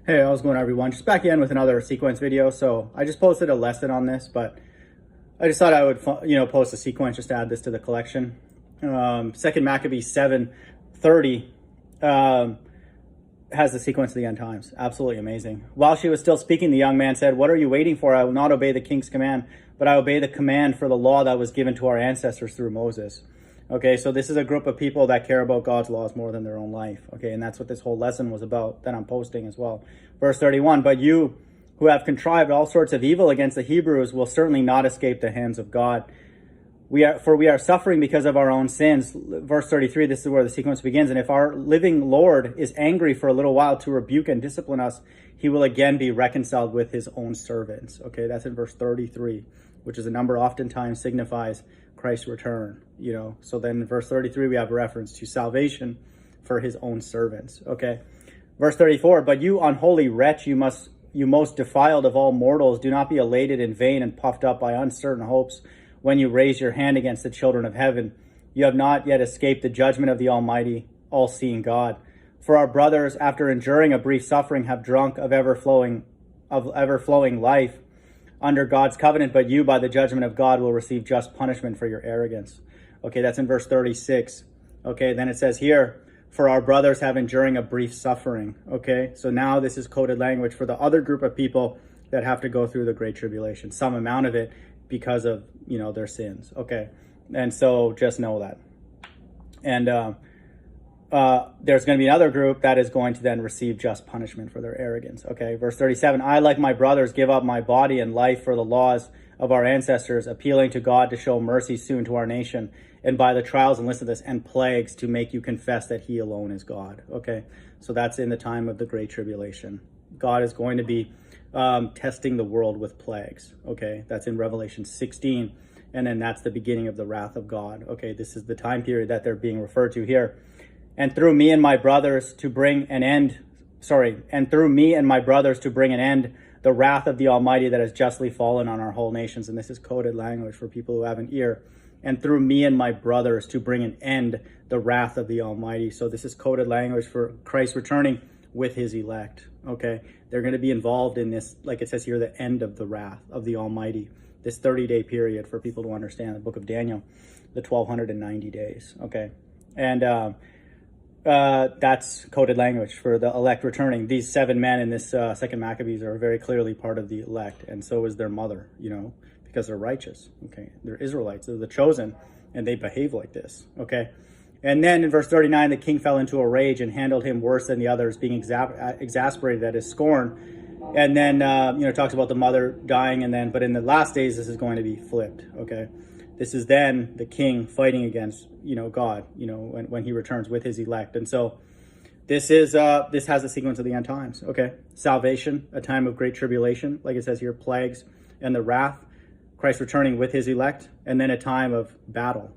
Hey, how's it going, everyone? Just back in with another sequence video. So I just posted a lesson on this, but I just thought I would, post a sequence just to add this to the collection. Second Maccabees 7:30 has the sequence of the end times. Absolutely amazing. While she was still speaking, the young man said, "What are you waiting for? I will not obey the king's command, but I obey the command for the law that was given to our ancestors through Moses." Okay, so this is a group of people that care about God's laws more than their own life. Okay, and that's what this whole lesson was about that I'm posting as well. Verse 31, "But you who have contrived all sorts of evil against the Hebrews will certainly not escape the hands of God. We are suffering because of our own sins." Verse 33, this is where the sequence begins. "And if our living Lord is angry for a little while to rebuke and discipline us, he will again be reconciled with his own servants." Okay, that's in verse 33, which is a number oftentimes signifies Christ's return, So then in verse 33, we have a reference to salvation for his own servants. Okay. Verse 34, "But you unholy wretch, you most defiled of all mortals, do not be elated in vain and puffed up by uncertain hopes when you raise your hand against the children of heaven. You have not yet escaped the judgment of the Almighty, all-seeing God. For our brothers, after enduring a brief suffering, have drunk of ever-flowing life under God's covenant, but you, by the judgment of God, will receive just punishment for your arrogance." Okay, that's in verse 36. Okay, then it says here, "For our brothers have enduring a brief suffering." Okay, so now this is coded language for the other group of people that have to go through the Great Tribulation, some amount of it because of, their sins. Okay, and so just know that. And there's going to be another group that is going to then receive just punishment for their arrogance. Okay, verse 37, "I, like my brothers, give up my body and life for the laws of our ancestors, appealing to God to show mercy soon to our nation, and by the trials," and listen to this, "and plagues to make you confess that he alone is God." Okay, so that's in the time of the Great Tribulation. God is going to be testing the world with plagues. Okay, that's in Revelation 16, and then that's the beginning of the wrath of God. Okay, this is the time period that they're being referred to here. "And through me and my brothers to bring an end, the wrath of the Almighty that has justly fallen on our whole nations." And this is coded language for people who have an ear. "And through me and my brothers to bring an end, the wrath of the Almighty." So this is coded language for Christ returning with his elect. Okay, they're going to be involved in this, like it says here, the end of the wrath of the Almighty, this 30-day period for people to understand the book of Daniel, the 1290 days. Okay, and that's coded language for the elect returning. These 7 men in this second Maccabees are very clearly part of the elect, and so is their mother, because they're righteous. Okay, they're Israelites, they're the chosen, and they behave like this. Okay, and then in verse 39, "The king fell into a rage and handled him worse than the others, being exasperated at his scorn." And then it talks about the mother dying, but in the last days this is going to be flipped. Okay, this is then the king fighting against God, when he returns with his elect. And so this has the sequence of the end times. Okay, salvation, a time of great tribulation, like it says here, plagues and the wrath, Christ returning with his elect, and then a time of battle,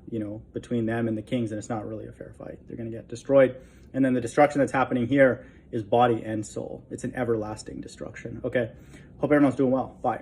between them and the kings, and it's not really a fair fight. They're going to get destroyed. And then the destruction that's happening here is body and soul. It's an everlasting destruction. Okay, hope everyone's doing well. Bye.